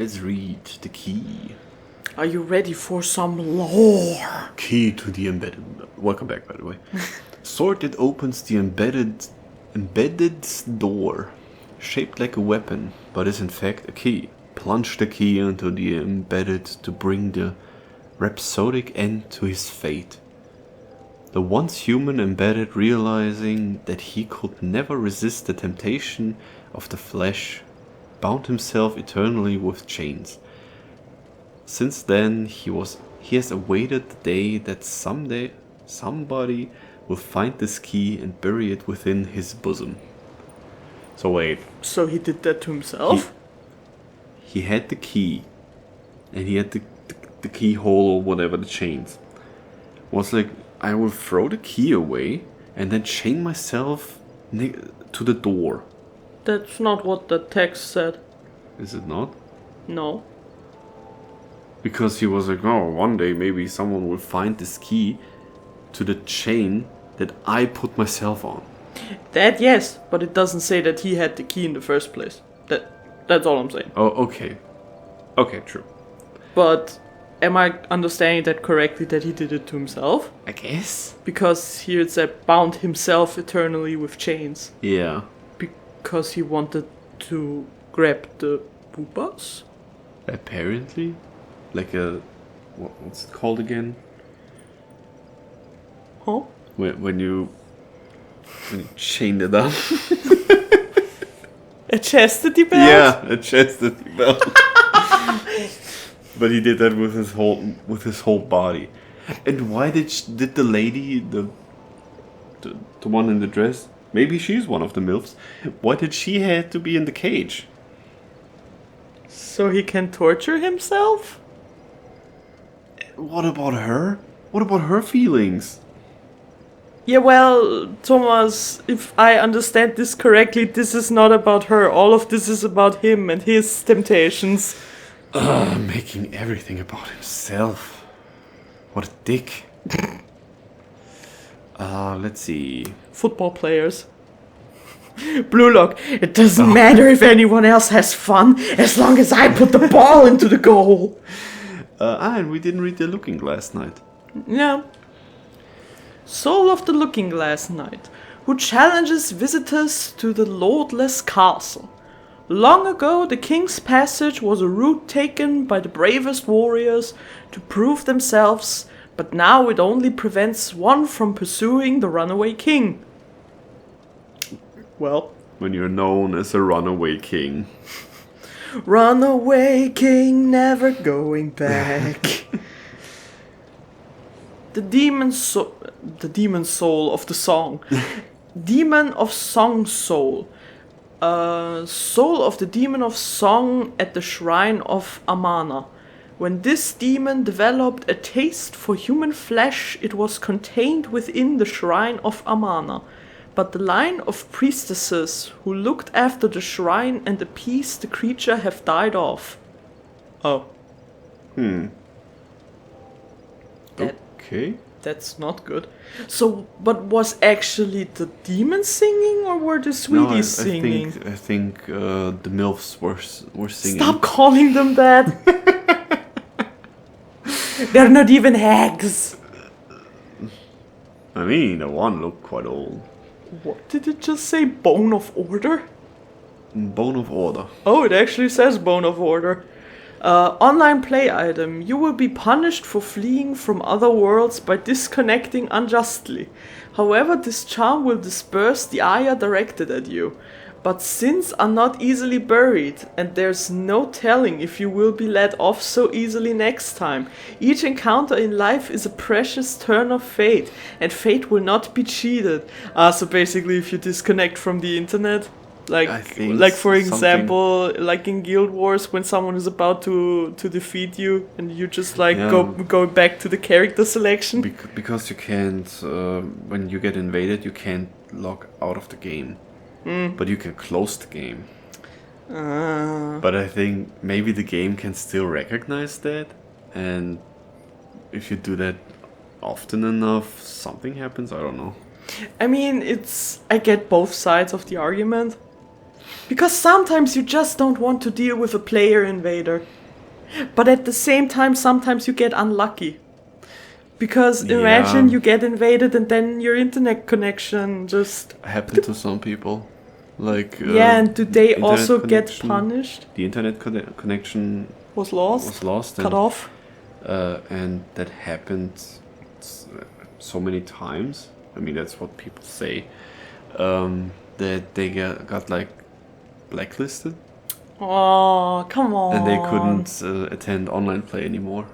Let's read the key. Are you ready for some lore? Key to the embedded. Welcome back, by the way. Sword that opens the embedded door, shaped like a weapon, but is in fact a key. Plunge the key into the embedded to bring the rhapsodic end to his fate. The once human embedded, realizing that he could never resist the temptation of the flesh, bound himself eternally with chains. Since then, he has awaited the day that someday somebody will find this key and bury it within his bosom. So wait. So he did that to himself? He had the key, and he had the keyhole or whatever, the chains. Was like, I will throw the key away and then chain myself to the door. That's not what the text said. Is it not? No. Because he was like, oh, one day maybe someone will find this key to the chain that I put myself on. That, yes, but it doesn't say that he had the key in the first place. That's all I'm saying. Oh, okay. Okay, true. But am I understanding that correctly, that he did it to himself? I guess. Because here it said bound himself eternally with chains. Yeah. Because he wanted to grab the poopas? Apparently. Like a... What's it called again? Huh? When you chained it up. A chastity belt? Yeah, a chastity belt. But he did that with his whole body. And why did the lady, the one in the dress, maybe she's one of the MILFs, why did she have to be in the cage? So he can torture himself? What about her? What about her feelings? Yeah, well, Thomas, if I understand this correctly, this is not about her. All of this is about him and his temptations. Making everything about himself. What a dick. Let's see. Football players. Blue Lock, it doesn't matter if anyone else has fun, as long as I put the ball into the goal. And we didn't read the Looking Glass Night. Yeah. Soul of the Looking Glass Knight, who challenges visitors to the lordless castle. Long ago, the king's passage was a route taken by the bravest warriors to prove themselves, but now it only prevents one from pursuing the runaway king. Well, when you're known as a runaway king. Runaway king, never going back. The demon soul of the song. Demon of song soul. Soul of the demon of song at the shrine of Amana. When this demon developed a taste for human flesh, it was contained within the shrine of Amana. But the line of priestesses who looked after the shrine and appeased the creature have died off. Oh. Okay. That's not good. So, but was actually the demon singing, or were the sweeties singing? I think the MILFs were singing. Stop calling them that! They're not even hags! I mean, the one looked quite old. What did it just say? Bone of Order? Bone of Order. Oh, it actually says Bone of Order. Online play item. You will be punished for fleeing from other worlds by disconnecting unjustly. However, this charm will disperse the ire directed at you. But sins are not easily buried, and there's no telling if you will be let off so easily next time. Each encounter in life is a precious turn of fate, and fate will not be cheated. So basically, if you disconnect from the internet, like for example, like in Guild Wars, when someone is about to defeat you, and you just go back to the character selection. Because you can't, when you get invaded, you can't log out of the game. But you can close the game. But I think maybe the game can still recognize that, and if you do that often enough, something happens. I don't know. I mean, I get both sides of the argument, Because sometimes you just don't want to deal with a player invader. But at the same time, sometimes you get unlucky. Because imagine you get invaded and then your internet connection just... happened to some people. Like and do they also get connection- punished? The internet connection Was lost? was lost. Cut and, off? and that happened so many times. I mean, that's what people say. That they got like blacklisted. Oh, come on. And they couldn't attend online play anymore.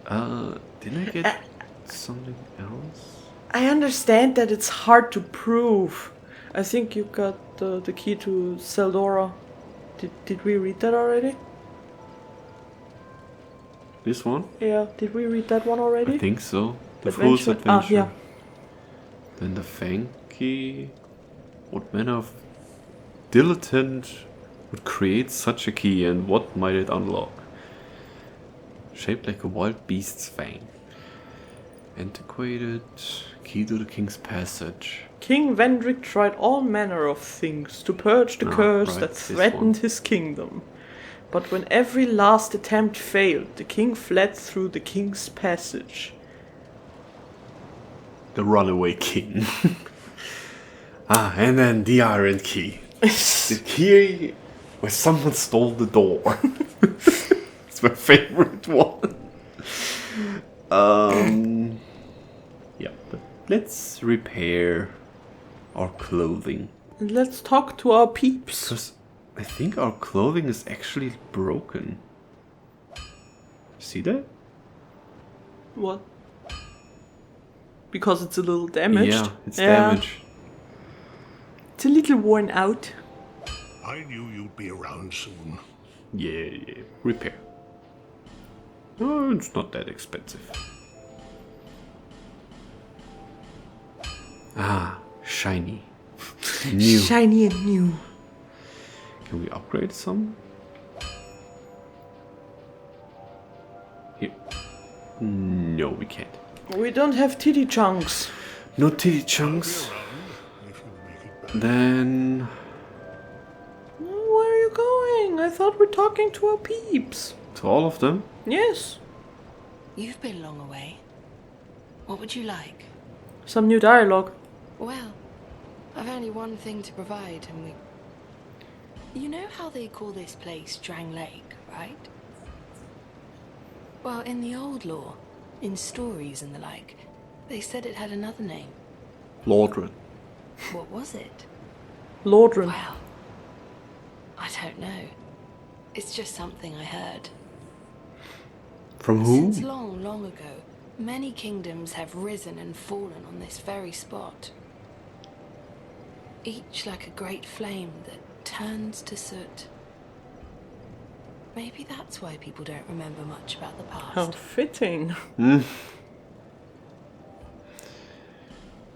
Didn't I get something else? I understand that it's hard to prove. I think you got the key to Seldora. Did we read that already? This one? Yeah, did we read that one already? I think so. The Adventure- Fool's Adventure. yeah. Then the Fang key. What manner of dilettante would create such a key, and what might it unlock? Shaped like a wild beast's fang. Antiquated. Key to the King's Passage. King Vendrick tried all manner of things to purge the curse right, that this threatened one. his kingdom. But when every last attempt failed, the king fled through the King's Passage. The Runaway King. And then the Iron Key. The key where someone stole the door. It's my favorite one. Yeah, but let's repair our clothing. And let's talk to our peeps. Because I think our clothing is actually broken. See that? What? Because it's a little damaged? Yeah, it's damaged. It's a little worn out. I knew you'd be around soon. Yeah. Repair. Oh, it's not that expensive. Shiny. New. Shiny and new. Can we upgrade some? Here. No, we can't. We don't have titty chunks. No titty chunks. If you make it better. Then... Where are you going? I thought we're talking to our peeps. to all of them. Yes. You've been long away. What would you like? Some new dialogue. Well, I've only one thing to provide, and we... You know how they call this place Drang Lake, right? Well, in the old lore, in stories and the like, they said it had another name. Lordran. What was it? Lordran. Well, I don't know. It's just something I heard. From who? Since long, long ago, many kingdoms have risen and fallen on this very spot. Each like a great flame that turns to soot. Maybe that's why people don't remember much about the past. How fitting. Do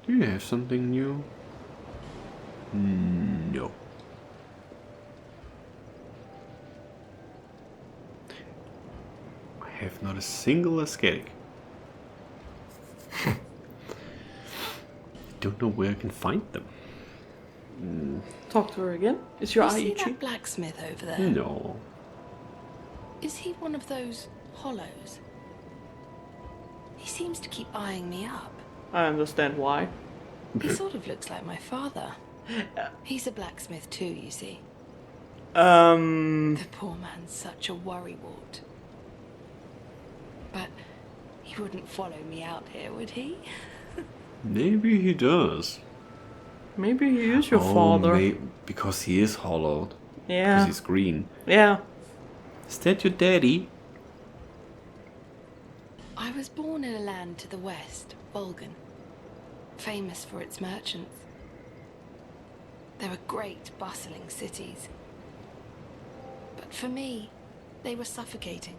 you have something new? No. I have not a single aesthetic. I don't know where I can find them. Talk to her again. Is your You eye see itchy? that blacksmith over there? No. Is he one of those hollows? He seems to keep eyeing me up. I understand why. He sort of looks like my father. He's a blacksmith too, you see. The poor man's such a worrywart. But he wouldn't follow me out here, would he? Maybe he does. Maybe he is your father. Because he is hollowed. Yeah. Because he's green. Yeah. Is that your daddy? I was born in a land to the west, Volgan, famous for its merchants. There were great, bustling cities. But for me, they were suffocating.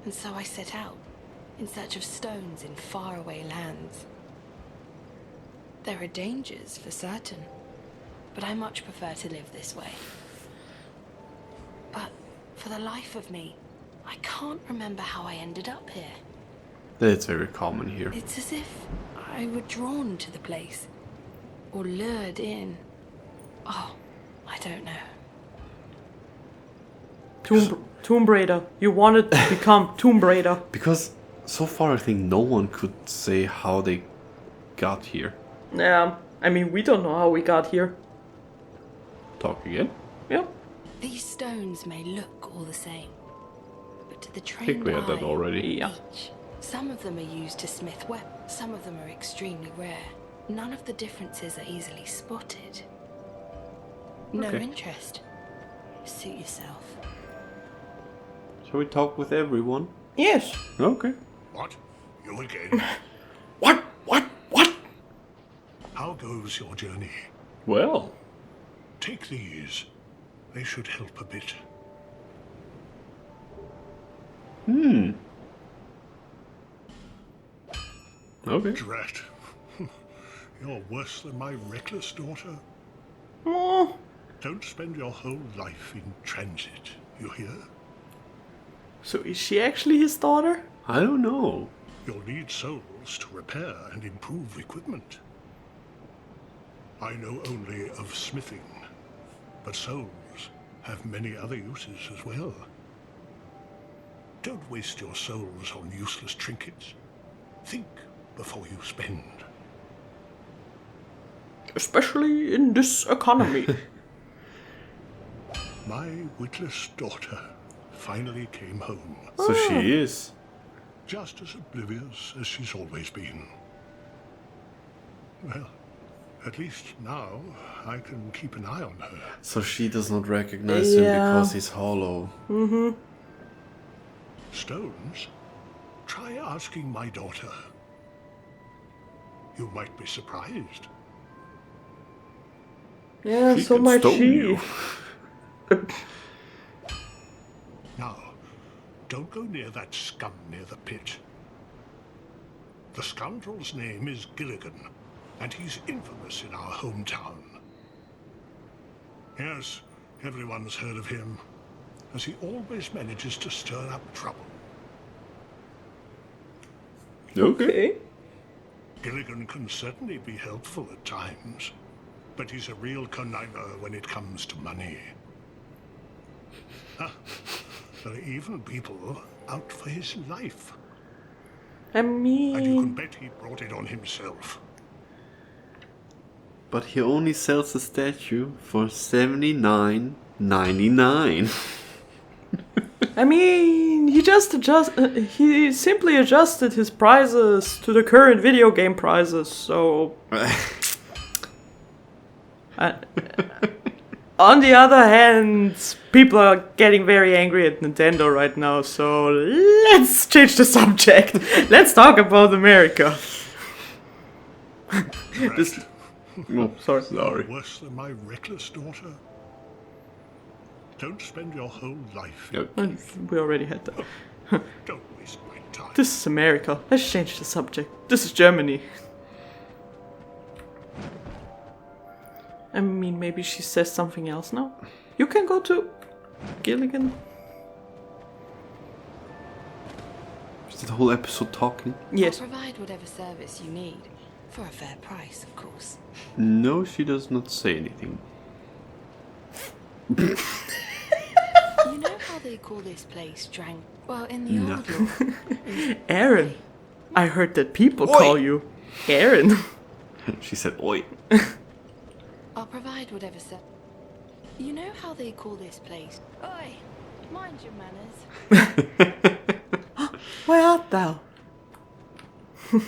And so I set out, in search of stones in faraway lands. There are dangers, for certain, but I much prefer to live this way. But for the life of me, I can't remember how I ended up here. That's very common here. It's as if I were drawn to the place. or lured in. Oh, I don't know. Tomb Raider. You wanted to become Tomb Raider. Because so far I think no one could say how they got here. Yeah, I mean, we don't know how we got here. Talk again? Yeah. These stones may look all the same, but to the I trained think we had that eye, already. Yeah. each. Some of them are used to smith weapons. Some of them are extremely rare. None of the differences are easily spotted. No Okay. interest. Suit yourself. Shall we talk with everyone? Yes. Okay. What? You again? What? How goes your journey? Well, Take these. They should help a bit. okay. Drat. You're worse than my reckless daughter. Oh, Don't spend your whole life in transit, you hear? so is she actually his daughter? I don't know. You'll need souls to repair and improve equipment. I know only of smithing, but souls have many other uses as well. Don't waste your souls on useless trinkets. Think before you spend. Especially in this economy. My witless daughter finally came home, So she is. just as oblivious as she's always been. Well, at least now I can keep an eye on her. So she does not recognize him Yeah. because he's hollow. Stones? Try asking my daughter. You might be surprised. Yeah, She so can might stone she. you. Now, don't go near that scum near the pit. The scoundrel's name is Gilligan, and he's infamous in our hometown. Yes, everyone's heard of him, as he always manages to stir up trouble. Okay. Gilligan can certainly be helpful at times, but he's a real conniver when it comes to money. There are even people out for his life, I and you can mean, bet he brought it on himself. But he only sells the statue for $79.99. he simply adjusted his prices to the current video game prices. So, on the other hand, people are getting very angry at Nintendo right now. So let's change the subject. Let's talk about America. This- Oh, sorry. Sorry. Worse than my reckless daughter. Don't spend your whole life. Yep. We already had that. Don't waste my time. This is America. Let's change the subject. This is Germany. I mean, maybe she says something else now. You can go to Gilligan. Is the whole episode talking? Yes. I'll provide whatever service you need, for a fair price, of course. No, she does not say anything. You know how they call this place Well, in the old law, Aaron. I heard that people Oi. call you Aaron. She said, oi. I'll provide whatever You know how they call this place? Oi, mind your manners. Where art thou?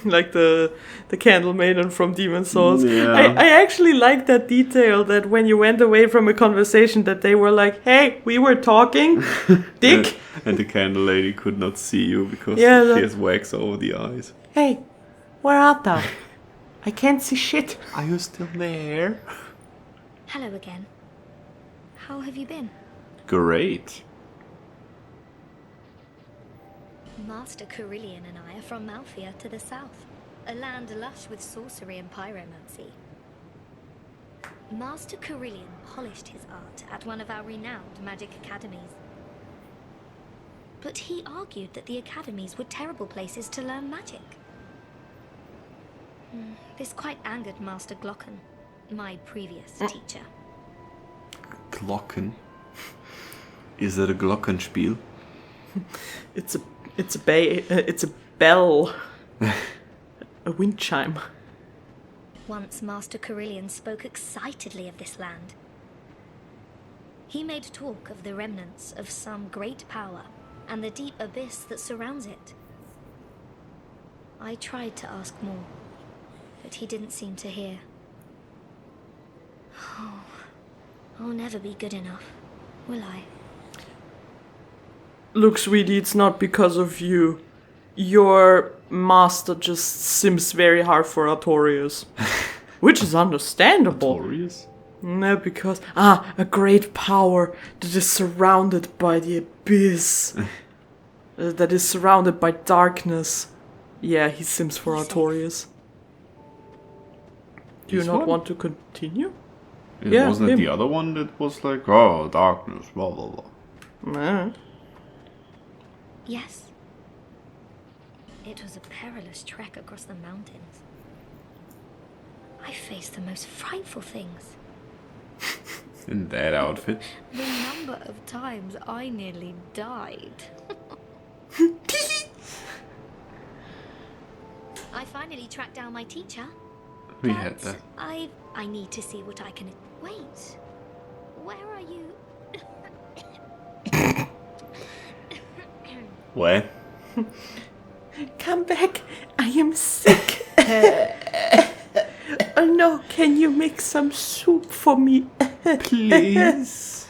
Like the candle maiden from Demon Souls. Yeah. I actually like that detail that when you went away from a conversation that they were like, hey, we were talking, dick. And the candle lady could not see you because Yeah, she that- has wax over the eyes. Hey, where art thou? I can't see shit. Are you still there? Hello again. How have you been? Great. Master Carillion and I are from Malphia to the south, a land lush with sorcery and pyromancy. Master Carillion polished his art at one of our renowned magic academies. But he argued that the academies were terrible places to learn magic. This quite angered Master Glocken, my previous teacher. Glocken. Is that a Glockenspiel? It's a bell. A wind chime. Once Master Carillion spoke excitedly of this land. He made talk of the remnants of some great power and the deep abyss that surrounds it. I tried to ask more, but he didn't seem to hear. Oh, I'll never be good enough, will I? Look, sweetie, it's not because of you. Your master just sims very hard for Artorius. Which is understandable. Artorius? No, because... a great power that is surrounded by the abyss. That is surrounded by darkness. Yeah, he sims for Artorius. Do you This not one? want to continue? Wasn't it him. the other one that was like, oh, darkness, blah, blah, blah. Nah. Yes. It was a perilous trek across the mountains. I faced the most frightful things. In that outfit. The number of times I nearly died. I finally tracked down my teacher. We but had that. I need to see what I can... Wait. Where are you? What? Come back, I am sick. Oh no, can you make some soup for me? Please.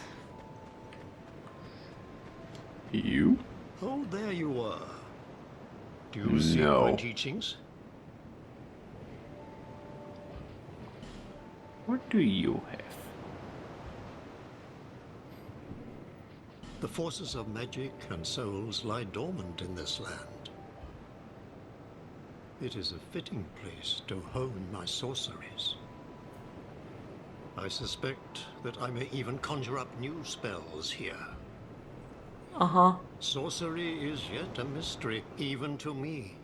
You? Oh, there you are. Do you see No. my teachings? What do you have? The forces of magic and souls lie dormant in this land. It is a fitting place to hone my sorceries. I suspect that I may even conjure up new spells here. Uh-huh. Sorcery is yet a mystery, even to me.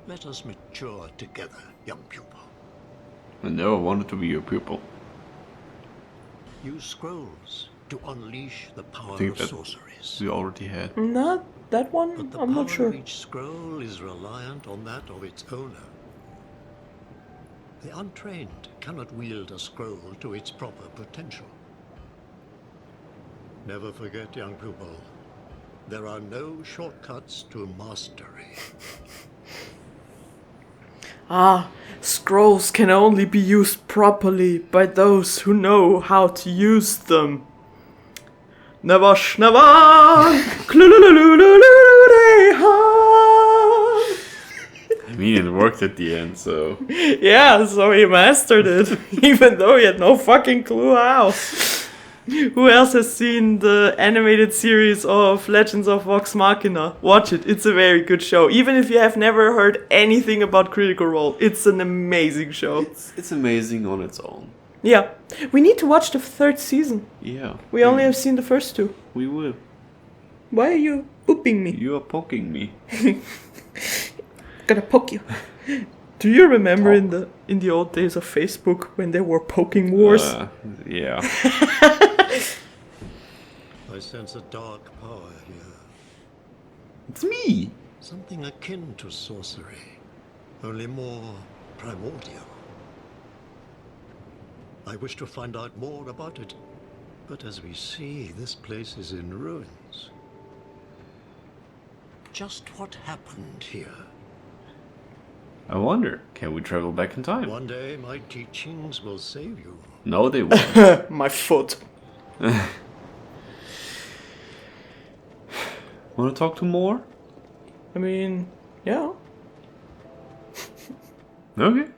Let us mature together, young pupil. I never wanted to be your pupil. Use scrolls to unleash the power think of that- sorceries. We already had. Not that But one? the I'm power not sure. of each scroll is reliant on that of its owner. The untrained cannot wield a scroll to its proper potential. Never forget, young pupil, there are no shortcuts to mastery. Scrolls can only be used properly by those who know how to use them. Never schnever! I mean, it worked at the end, so. Yeah, so he mastered it, even though he had no fucking clue how. Who else has seen the animated series of Legends of Vox Machina? Watch it, it's a very good show. Even if you have never heard anything about Critical Role, it's an amazing show. It's amazing on its own. Yeah, we need to watch the third season. Yeah. We only have seen the first two. We will. Why are you booping me? You are poking me. Gonna poke you. Do you remember in the old days of Facebook when there were poking wars? Yeah. I sense a dark power here. It's me. Something akin to sorcery, only more primordial. I wish to find out more about it, but as we see, this place is in ruins. Just what happened here? I wonder, can we travel back in time? One day my teachings will save you. No, they won't. My foot. Want to talk to more? I mean, yeah. Okay.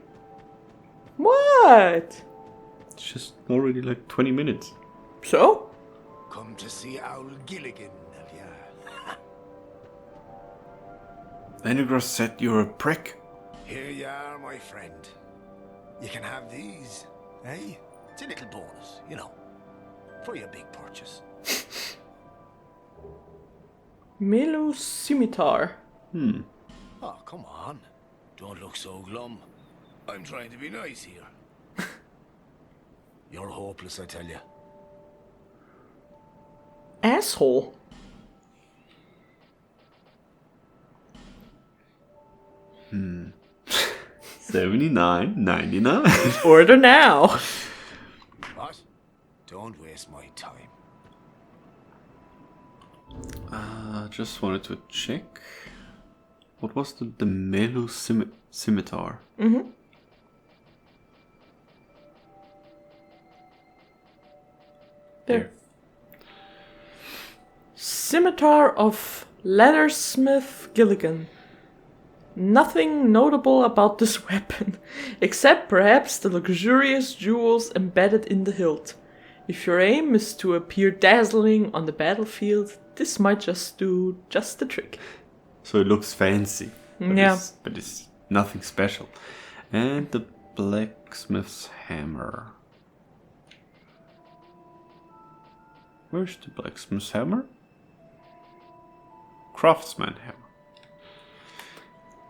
What? It's just already like 20 minutes. So? Come to see Owl Gilligan, have ya? Lenegros said you're a prick. Here you are, my friend. You can have these, eh? It's a little bonus, you know, for your big purchase. Melo Scimitar. Oh, come on. Don't look so glum. I'm trying to be nice here. You're hopeless, I tell you. Asshole. $79.99. Order now. What? Don't waste my time. Just wanted to check. What was the Melu scimitar? Mm-hmm. There. Scimitar of Leathersmith Gilligan. Nothing notable about this weapon, except perhaps the luxurious jewels embedded in the hilt. If your aim is to appear dazzling on the battlefield, this might just do the trick. So it looks fancy. But Yeah. but it's nothing special. And the blacksmith's hammer. Where's the blacksmith's hammer? Craftsman hammer.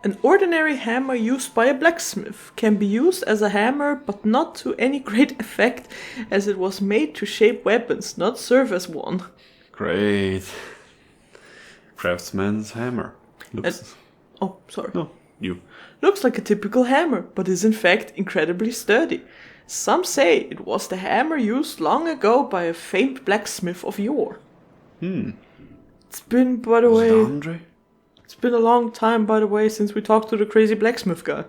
An ordinary hammer used by a blacksmith can be used as a hammer, but not to any great effect, as it was made to shape weapons, not serve as one. Great. Craftsman's hammer. Looks... Oh, sorry. No, you. Looks like a typical hammer, but is in fact incredibly sturdy. Some say it was the hammer used long ago by a famed blacksmith of yore. It's been, by the Was it way, Andre? it's been a long time, by the way, since we talked to the crazy blacksmith guy.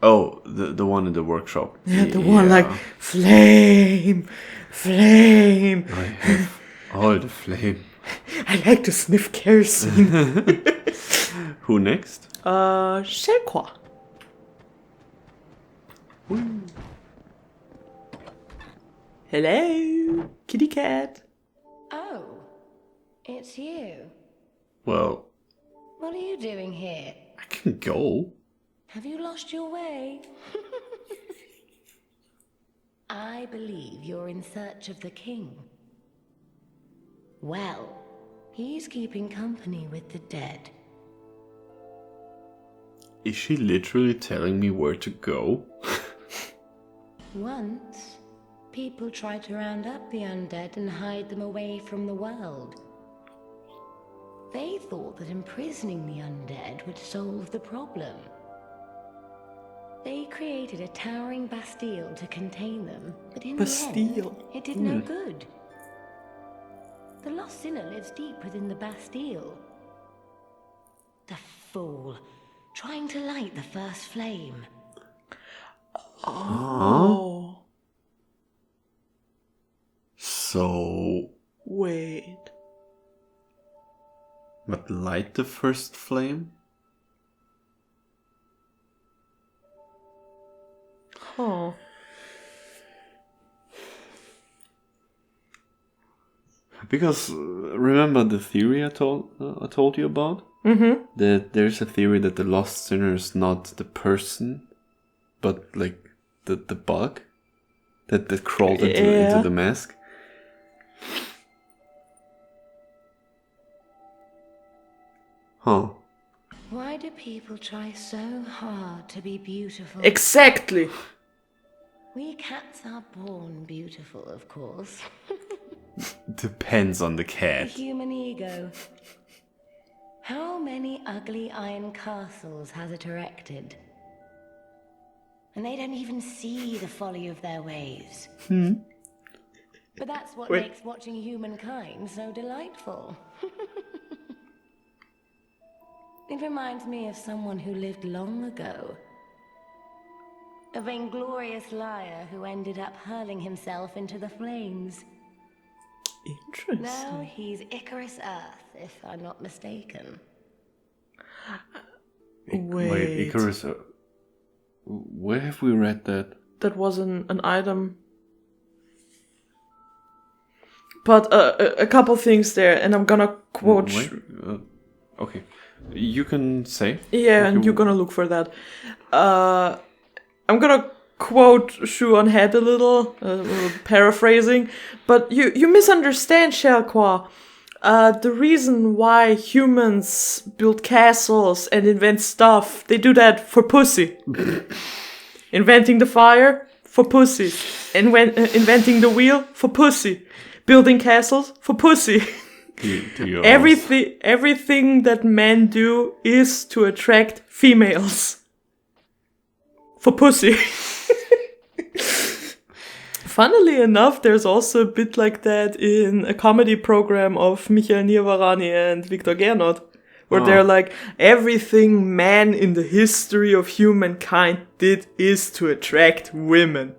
Oh, the one in the workshop. Yeah, the one like, flame, flame. I have all the flame. I like to sniff kerosene. Who next? Shelqua. Hello, kitty cat. Oh, it's you. Well, What are you doing here? I can go. Have you lost your way? I believe you're in search of the king. Well, he's keeping company with the dead. Is she literally telling me where to go? Once, people tried to round up the undead and hide them away from the world. They thought that imprisoning the undead would solve the problem. They created a towering Bastille to contain them, but in the Bastille. end, it did no good. The lost sinner lives deep within the Bastille. The fool, trying to light the first flame. Oh. So, Wait. but light the first flame? Huh. Because remember the theory I told you about? Mm-hmm. That there's a theory that the lost sinner is not the person, but like the bug that crawled into the mask. Huh. Why do people try so hard to be beautiful? Exactly. We cats are born beautiful, of course. Depends on the The cat. human ego. How many ugly iron castles has it erected? And they don't even see the folly of their ways. But that's what makes watching humankind so delightful. It reminds me of someone who lived long ago. A vainglorious liar who ended up hurling himself into the flames. Interesting. Now he's Icarus Earth, if I'm not mistaken. Wait. Icarus. Where have we read that? That was an item. But a couple things there, and I'm gonna quote. Wait, okay, you can say. Yeah, what and you- you're gonna look for that. I'm gonna quote Shu on head a little, paraphrasing, but you misunderstand, Shelqua. The reason why humans build castles and invent stuff, they do that for pussy. Inventing the fire, For pussy. Inventing the wheel? For pussy. Building castles? For pussy. Everything that men do is to attract females. For pussy. Funnily enough, there's also a bit like that in a comedy program of Michael Nirvarani and Viktor Gernot, where they're like, everything man in the history of humankind did is to attract women.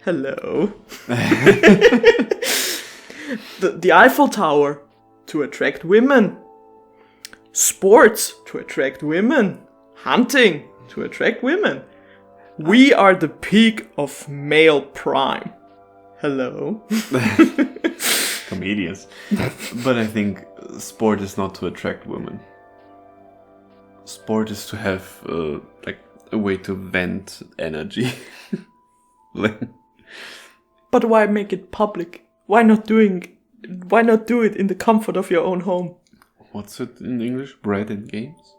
Hello. The Eiffel Tower, to attract women. Sports, to attract women. Hunting, to attract women. We are the peak of male prime. Hello. Comedians. But I think sport is not to attract women. Sport is to have like a way to vent energy. But why make it public? Why not do it in the comfort of your own home? What's it in English? Bread and games?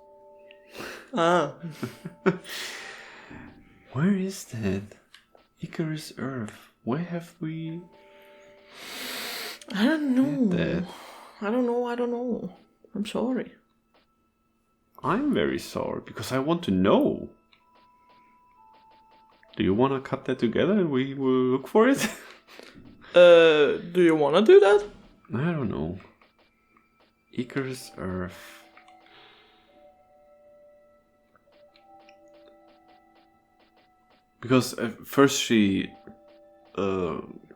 Ah. Where is that? Icarus Earth. Where have we... I don't know. That? I don't know. I'm sorry. I'm very sorry, because I want to know. Do you want to cut that together and we will look for it? Do you want to do that? I don't know. Icarus Earth. Because first she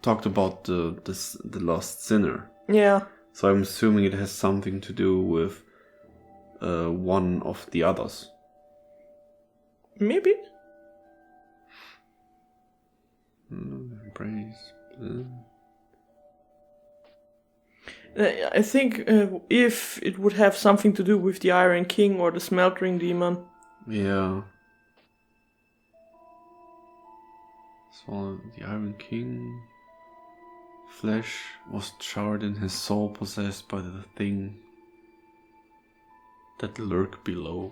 talked about the lost sinner. Yeah. So I'm assuming it has something to do with one of the others. Maybe. Praise. I think if it would have something to do with the Iron King or the Smeltering Demon. Yeah. So the Iron King flesh was charred and his soul possessed by the thing that lurk below.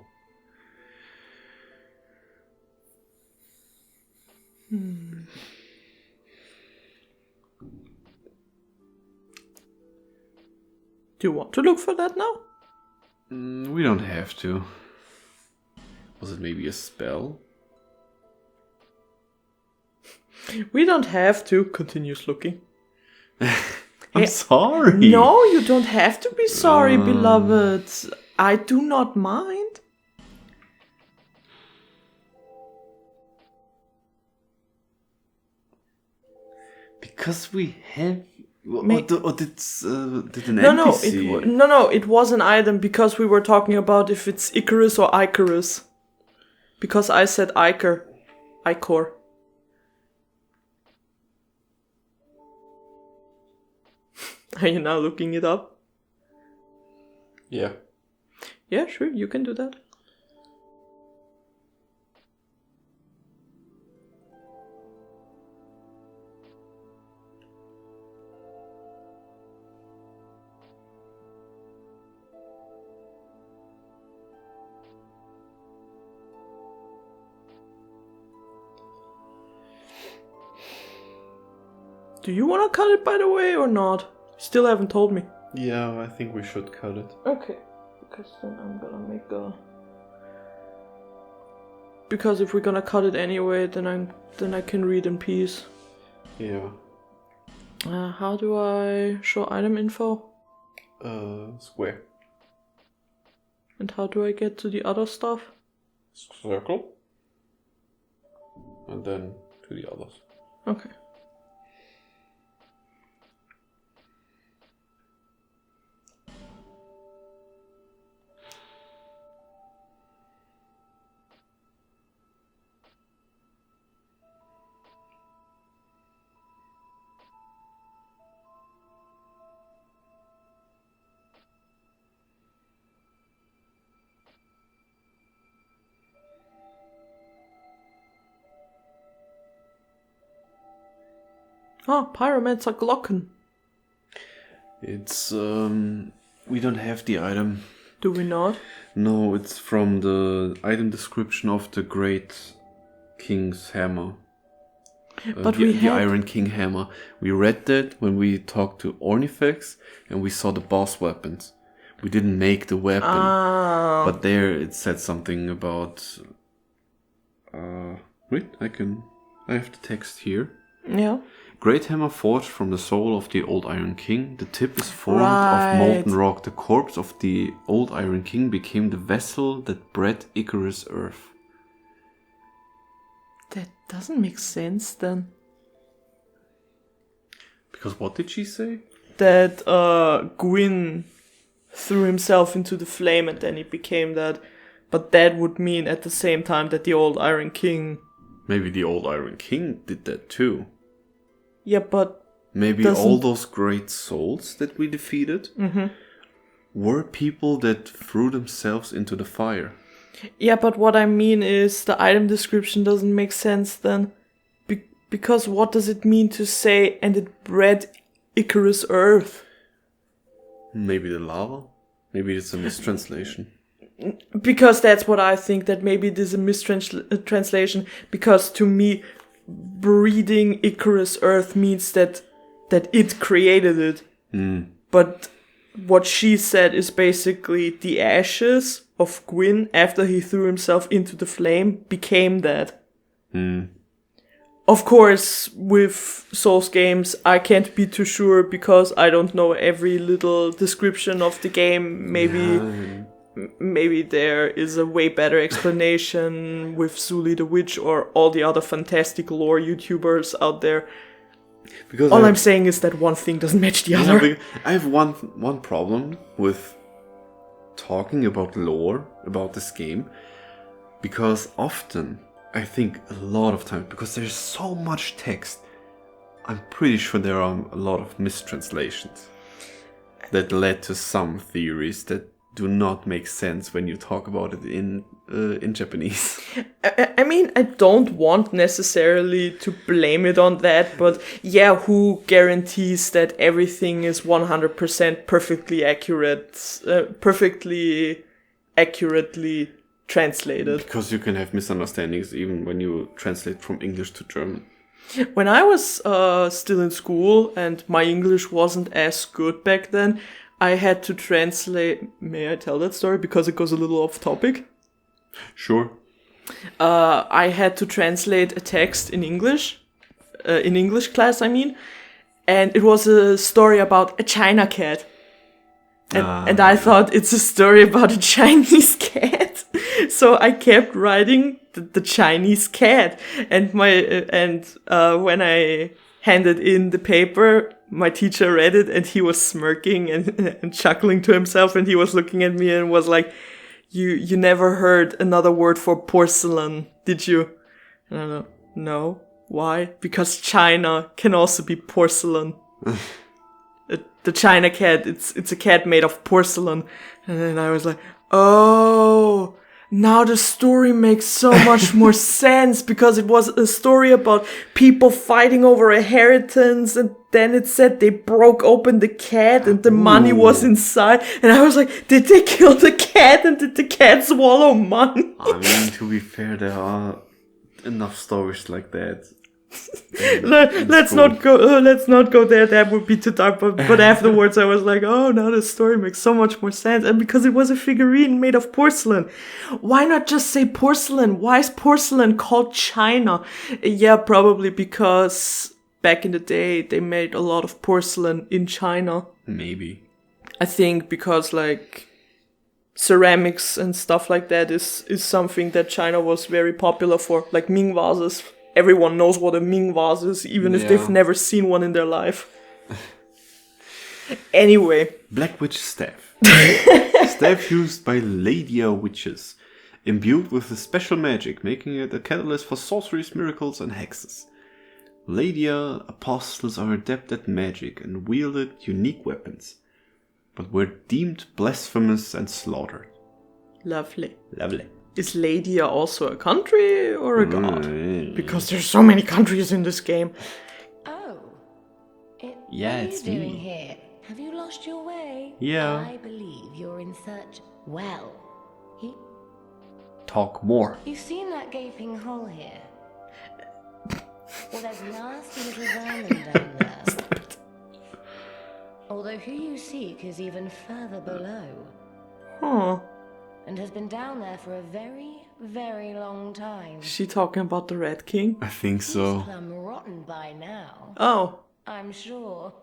Do you want to look for that now? We don't have to. Was it maybe a spell? We don't have to. Continues looking. I'm sorry. No, you don't have to be sorry, beloved. I do not mind. Because we have... Or did an No, NPC? it was an item because we were talking about if it's Icarus or Icarus. Because I said Icar. Icor. Are you now looking it up? Yeah. Yeah, sure, you can do that. Do you want to cut it, by the way, or not? Still haven't told me. Yeah, I think we should cut it. Okay. Because then I'm gonna make a... Because if we're gonna cut it anyway, then I can read in peace. Yeah. How do I show item info? Square. And how do I get to the other stuff? Circle. And then to the others. Okay. Ah, Pyromancer Glocken. It's, we don't have the item. Do we not? No, it's from the item description of the Great King's Hammer. But the Iron King hammer. We read that when we talked to Ornifex and we saw the boss weapons. We didn't make the weapon, but there it said something about. Wait, I have the text here. Yeah. Great hammer forged from the soul of the old Iron King. The tip is formed Right. of molten rock. The corpse of the old Iron King became the vessel that bred Icarus Earth. That doesn't make sense then. Because what did she say? That Gwyn threw himself into the flame and then he became that. But that would mean at the same time that the old Iron King... Maybe the old Iron King did that too. Yeah, but... Maybe all those great souls that we defeated were people that threw themselves into the fire. Yeah, but what I mean is the item description doesn't make sense then. Because what does it mean to say, and it bred Icarus Earth? Maybe the lava? Maybe it's a mistranslation. Because that's what I think, that maybe it is a mistranslation. Because to me, breeding Icarus Earth means that it created it. But what she said is basically the ashes of Gwyn after he threw himself into the flame became that. Of course, with Souls games, I can't be too sure because I don't know every little description of the game. Maybe there is a way better explanation with Zuli the Witch or all the other fantastic lore YouTubers out there. Because all I'm saying is that one thing doesn't match the other. I have one problem with talking about lore about this game, because often, I think a lot of times, because there's so much text, I'm pretty sure there are a lot of mistranslations that led to some theories that do not make sense when you talk about it in Japanese. I mean, I don't want necessarily to blame it on that, but yeah, who guarantees that everything is 100% perfectly accurate, perfectly accurately translated? Because you can have misunderstandings even when you translate from English to German. When I was still in school and my English wasn't as good back then, I had to translate... May I tell that story? Because it goes a little off topic. Sure. I had to translate a text in English class, I mean. And it was a story about a China cat. And I thought it's a story about a Chinese cat. So I kept writing the Chinese cat. And when I handed in the paper, my teacher read it and he was smirking and chuckling to himself, and he was looking at me and was like, you never heard another word for porcelain, did you? And I go, no. Why? Because China can also be porcelain. The China cat, it's a cat made of porcelain. And then I was like, oh, now the story makes so much more sense, because it was a story about people fighting over a inheritance, and then it said they broke open the cat and the money was inside. And I was like, did they kill the cat and did the cat swallow money? I mean, to be fair, there are enough stories like that. Let's not go there. That would be too dark. But afterwards, I was like, oh, now the story makes so much more sense. And because it was a figurine made of porcelain, why not just say porcelain? Why is porcelain called China? Yeah, probably because back in the day they made a lot of porcelain in China. Maybe. I think because like ceramics and stuff like that is something that China was very popular for, like Ming vases. Everyone knows what a Ming vase is, even if they've never seen one in their life. Anyway. Black Witch Staff. Staff used by Ladia witches. Imbued with a special magic, making it a catalyst for sorceries, miracles, and hexes. Ladia apostles are adept at magic and wielded unique weapons, but were deemed blasphemous and slaughtered. Lovely. Lovely. Is Ladia also a country or a god? Because there's so many countries in this game. Oh. What it's are you doing me. here? Have you lost your way? Yeah. I believe you're in search... Well, Talk more. you've seen that gaping hole here? Well, there's nasty little vermin down there. Although who you seek is even further below. Huh. And has been down there for a very, very long time. Is she talking about the Red King? I think He's so. plumb rotten by now, Oh. I'm sure.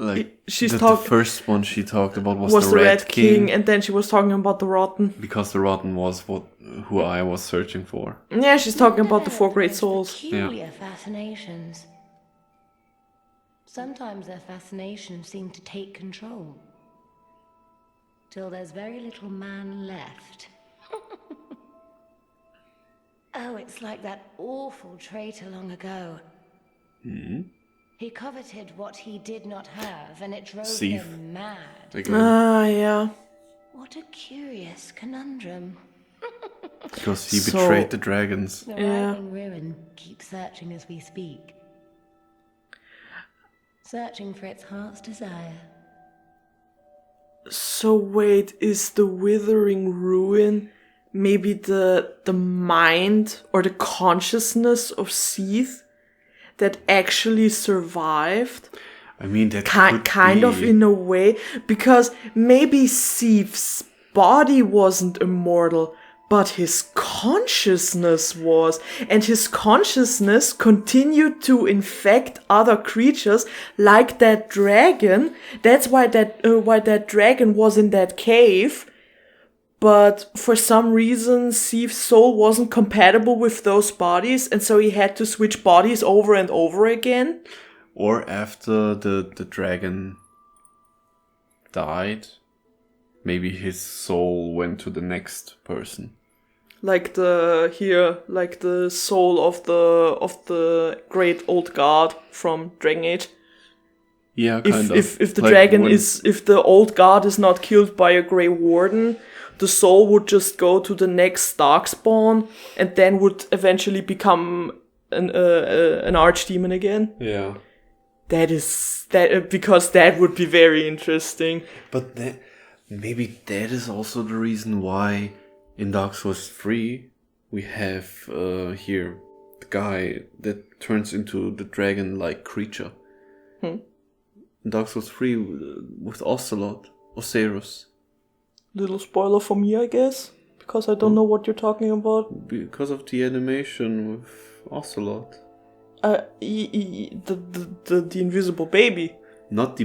Like, She's the talk- first one she talked about was Was the Red King. and then she was talking about the Rotten. Because the Rotten was who I was searching for. Yeah, she's talking about the Four Developed Great most Souls. Peculiar fascinations. Sometimes their fascinations seem to take control. Till there's very little man left. Oh, it's like that awful traitor long ago. He coveted what he did not have, and it drove Thief. him mad. Again. Yeah. What a curious conundrum. Because he So- betrayed the dragons. The Yeah. writhing ruin keeps searching as we speak. Searching for its heart's desire. So wait, is the Withering Ruin maybe the mind or the consciousness of Seath that actually survived? I mean, that Kind of in a way, because maybe Seath's body wasn't immortal, but his consciousness was, and his consciousness continued to infect other creatures, like that dragon. That's why that dragon was in that cave. But for some reason, Seath's soul wasn't compatible with those bodies, and so he had to switch bodies over and over again. Or after the dragon died, maybe his soul went to the next person. Like the soul of the great old god from Dragon Age. Yeah, kind of. If the Like dragon when- if the old god is not killed by a Grey Warden, the soul would just go to the next Darkspawn and then would eventually become an archdemon again. Yeah. Because that would be very interesting. But maybe that is also the reason why in Dark Souls 3 we have here the guy that turns into the dragon-like creature. In Dark Souls 3 with Osiris. Little spoiler for me, I guess, because I don't know what you're talking about. Because of the animation with Ocelot. The invisible baby. Not the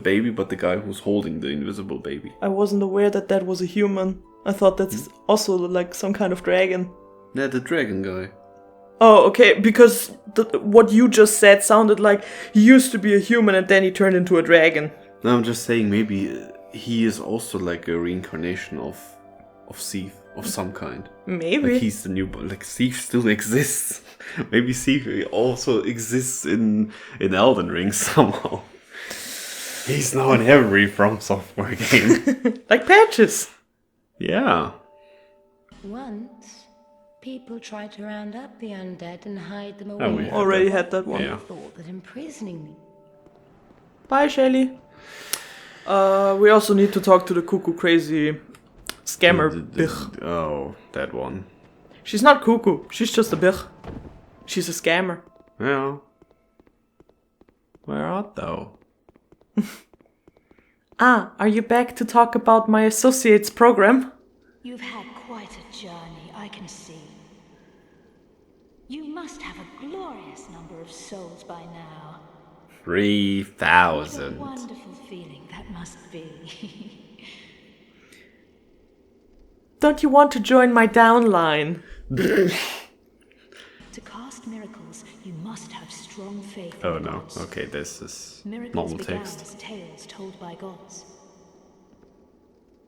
baby, but the guy who's holding the invisible baby. I wasn't aware that was a human. I thought that's also like some kind of dragon. Yeah, the dragon guy. Oh, okay, because what you just said sounded like he used to be a human and then he turned into a dragon. No, I'm just saying maybe he is also like a reincarnation of Seath of some kind. Maybe. Like he's the new, like Seath still exists. Maybe Seath also exists in Elden Ring somehow. He's now in every From Software game. Like Patches. Yeah. Once, people tried to round up the undead and hide them Oh, away. yeah. Already had that one. Yeah. Thought that imprisoning them. Bye, Shelly. We also need to talk to the cuckoo crazy scammer bitch. Oh, that one. She's not cuckoo. She's just a bitch. She's a scammer. Yeah. Where art thou? Are you back to talk about my associates program? You've had quite a journey, I can see. You must have a glorious number of souls by now. 3,000. What a wonderful feeling that must be. Don't you want to join my downline? To cast miracles, you must have strong faith in Oh the no. gods. Okay, this is Miracles normal began text. as tales told by gods.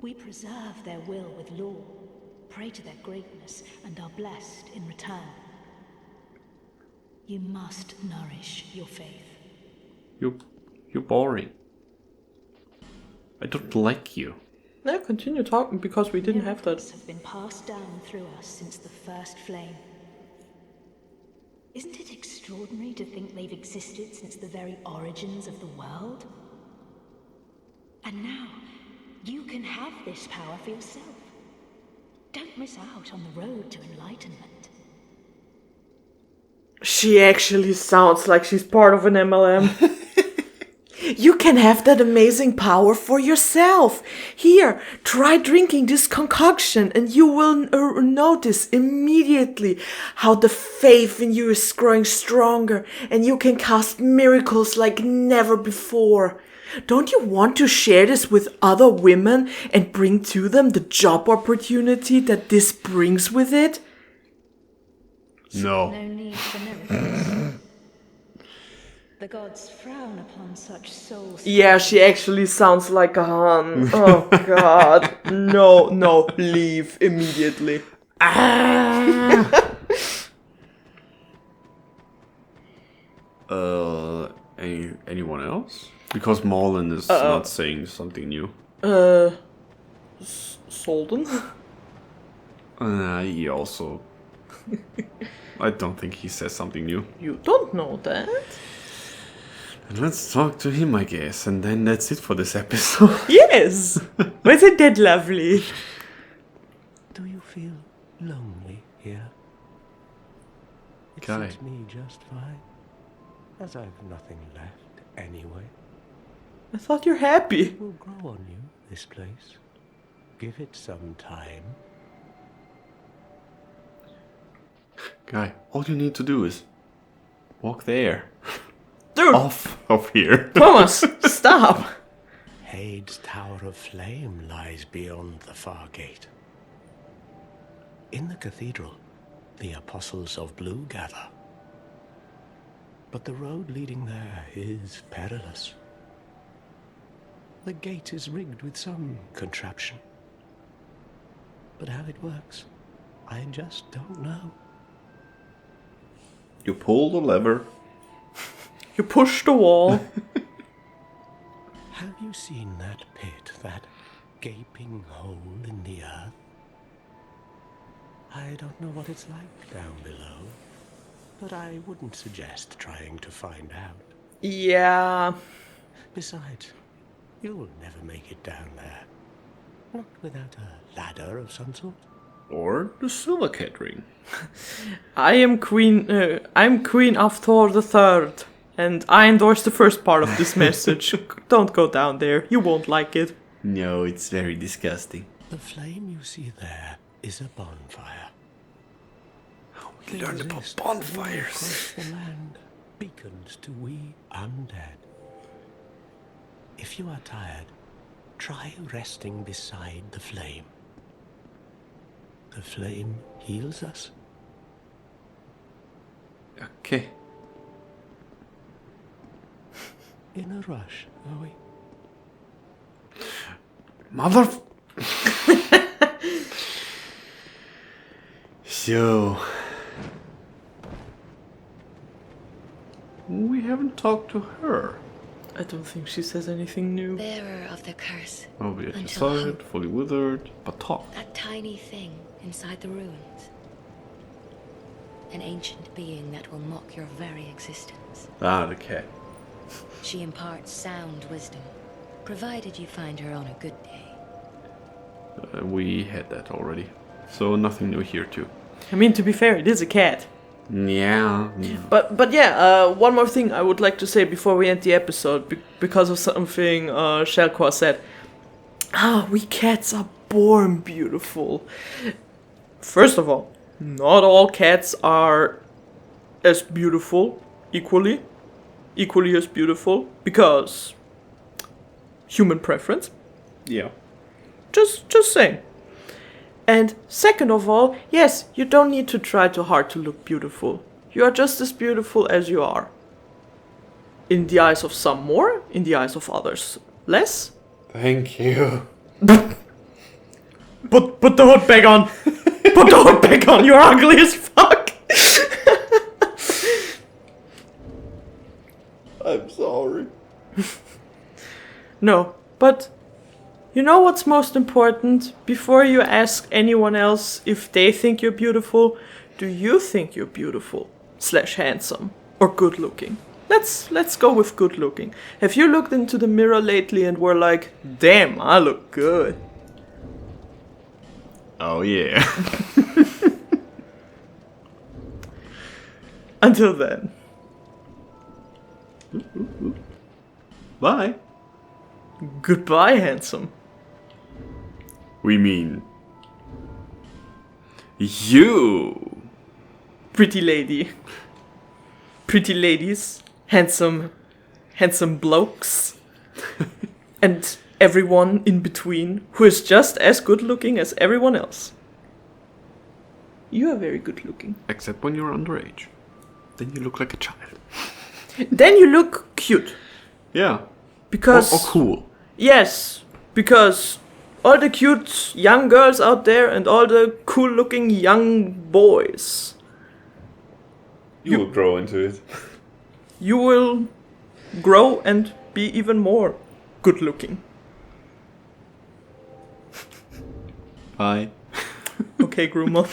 We preserve their will with law, pray to their greatness, and are blessed in return. You must nourish your faith. You're boring. I don't like you. No, continue talking because we didn't have that. Miracles have been passed down through us since the first flame. Isn't it extraordinary to think they've existed since the very origins of the world? And now, you can have this power for yourself. Don't miss out on the road to enlightenment. She actually sounds like she's part of an MLM. You can have that amazing power for yourself. Here, try drinking this concoction and you will notice immediately how the faith in you is growing stronger and you can cast miracles like never before. Don't you want to share this with other women and bring to them the job opportunity that this brings with it? No. No need for miracles. The gods frown upon such souls. Yeah, she actually sounds like a Han. Oh god. No, leave immediately. Anyone else? Because Marlon is not saying something new. Solden? He also... I don't think he says something new. You don't know that? And let's talk to him, I guess, and then that's it for this episode. Yes! Wasn't that lovely? Do you feel lonely here? It Guy. suits me just fine, as I've nothing left anyway. I thought you're happy. It will grow on you, this place. Give it some time. Guy, all you need to do is walk there. Dude! Off of here. Thomas, stop! Hade's Tower of Flame lies beyond the far gate. In the cathedral, the Apostles of Blue gather. But the road leading there is perilous. The gate is rigged with some contraption. But how it works, I just don't know. You pull the lever. You push the wall. Have you seen that pit, that gaping hole in the earth? I don't know what it's like down below, but I wouldn't suggest trying to find out. Yeah. Besides, you'll never make it down there. Not without a ladder of some sort. Or the Silvercat ring. I'm Queen of Thor the Third. And I endorse the first part of this message. Don't go down there. You won't like it. No, it's very disgusting. The flame you see there is a bonfire. We learned about Exist all bonfires. across the land, beacons to we undead. If you are tired, try resting beside the flame. The flame heals us. Okay. In a rush, are we? Mother... So... We haven't talked to her. I don't think she says anything new. Bearer of the curse. Oh, we at your Until side, hope. fully withered, but talk. That tiny thing inside the ruins. An ancient being that will mock your very existence. Ah, the cat. She imparts sound wisdom, provided you find her on a good day. We had that already. So nothing new here too. I mean, to be fair, it is a cat. Yeah. But yeah, one more thing I would like to say before we end the episode, because of something Shelqua said. We cats are born beautiful. First of all, not all cats are as beautiful, equally as beautiful, because human preference. Yeah. Just saying. And second of all, yes, you don't need to try too hard to look beautiful. You are just as beautiful as you are. In the eyes of some more, in the eyes of others less. Thank you. Put the hood back on. Put the hood back on. You're ugly as fuck. I'm sorry. No, but you know what's most important? Before you ask anyone else if they think you're beautiful, do you think you're beautiful / handsome or good looking? Let's go with good looking. Have you looked into the mirror lately and were like, damn, I look good? Oh yeah. Until then. Bye. Goodbye, handsome. We mean... you. Pretty lady. Pretty ladies. Handsome blokes. And everyone in between who is just as good looking as everyone else. You are very good looking. Except when you're underage. Then you look like a child. Then you look cute. Yeah. Because... Or cool. Yes. Because all the cute young girls out there and all the cool looking young boys. You will grow into it. You will grow and be even more good looking. Bye. Okay, Groomer.